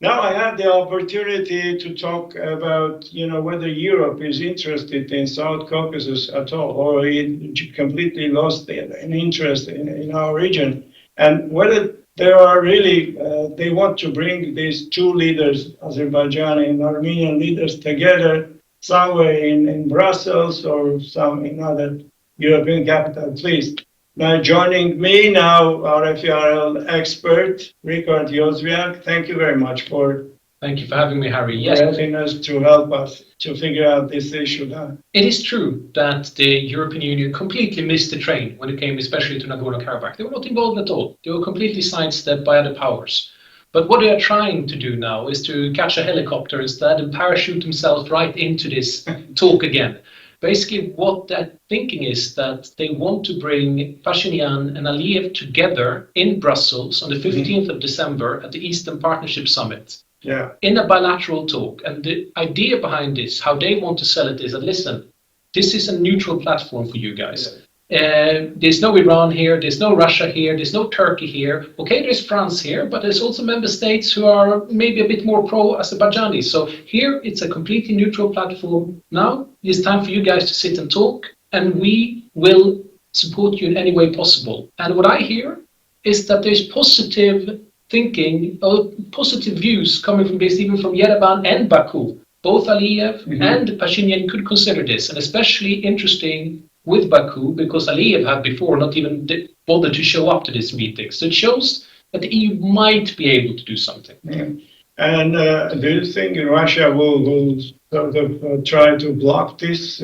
Now I had the opportunity to talk about, whether Europe is interested in South Caucasus at all, or it completely lost an interest in our region, and whether there are really, they want to bring these two leaders, Azerbaijani and Armenian leaders, together somewhere in Brussels or some in other European capital, please. Now joining me now, RFERL expert, Rikard Jozwiak. Thank you very much for Thank you for having me, Harry. Yes, helping us to help us to figure out this issue. It is true that the European Union completely missed the train when it came especially to Nagorno-Karabakh. They were not involved at all. They were completely sidestepped by other powers. But what they are trying to do now is to catch a helicopter instead and parachute themselves right into this talk again. Basically, what they're thinking is that they want to bring Pashinian and Aliyev together in Brussels on the 15th of December at the Eastern Partnership Summit. Yeah. In a bilateral talk. And the idea behind this, how they want to sell it is that, listen, this is a neutral platform for you guys. There's no Iran here, there's no Russia here, there's no Turkey here. Okay, there's France here, but there's also member states who are maybe a bit more pro-Azerbaijani. So here it's a completely neutral platform. Now it's time for you guys to sit and talk, and we will support you in any way possible. And what I hear is that there's positive thinking, or positive views coming from this, even from Yerevan and Baku. Both Aliyev and Pashinian could consider this, and especially interesting with Baku, because Aliyev had before not even bothered to show up to this meeting. So it shows that the EU might be able to do something. Yeah. And do you think Russia will sort of try to block this,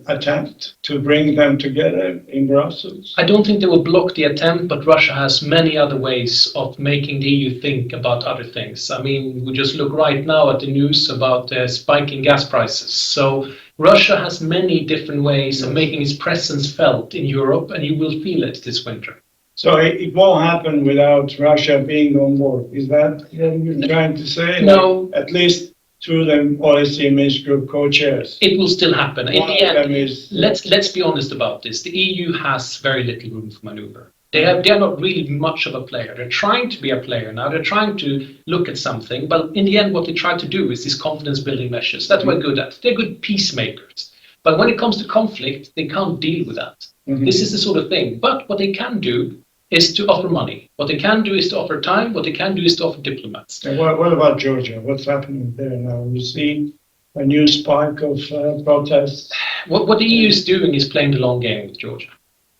attempt to bring them together in Brussels? I don't think they will block the attempt, but Russia has many other ways of making the EU think about other things. I mean, we just look right now at the news about spiking gas prices. So Russia has many different ways of making its presence felt in Europe, and you will feel it this winter. So it won't happen without Russia being on board. Is that what you're trying to say? No. Like, at least through the policy Minsk Group co-chairs. It will still happen. In One the of them end, is- let's be honest about this. The EU has very little room for maneuver. They're not really much of a player. They're trying to be a player now. They're trying to look at something, but in the end, what they try to do is these confidence-building measures. That's what they're good at. They're good peacemakers. But when it comes to conflict, they can't deal with that. This is the sort of thing. But what they can do is to offer money. What they can do is to offer time. What they can do is to offer diplomats. And what about Georgia? What's happening there now? You see a new spike of protests. What the EU is doing is playing the long game with Georgia.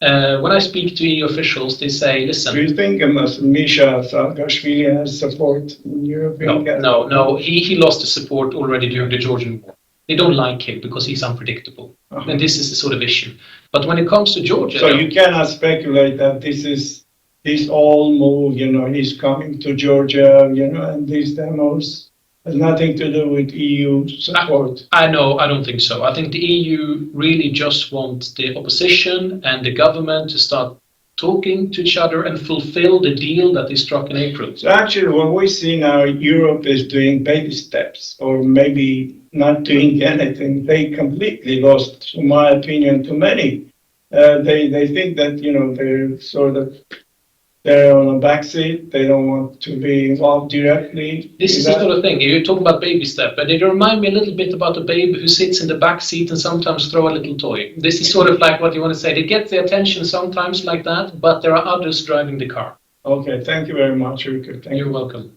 When I speak to EU officials, they say, listen... Do you think Misha Saakashvili has support in Europe? No. He lost the support already during the Georgian war. They don't like him because he's unpredictable. And this is the sort of issue. But when it comes to Georgia... So you cannot speculate that this all move, he's coming to Georgia, and these demos has nothing to do with EU support. I don't think so. I think the EU really just wants the opposition and the government to start talking to each other and fulfill the deal that they struck in April. So actually what we see now, Europe is doing baby steps, or maybe not doing anything. They completely lost, in my opinion, too many. They think that, they're on a backseat. They don't want to be involved directly. This is the sort of thing. You're talking about baby step, and it reminds me a little bit about a baby who sits in the back seat and sometimes throw a little toy. This is sort of like what you want to say. They get the attention sometimes like that, but there are others driving the car. Okay, thank you very much, Rikard. You're welcome.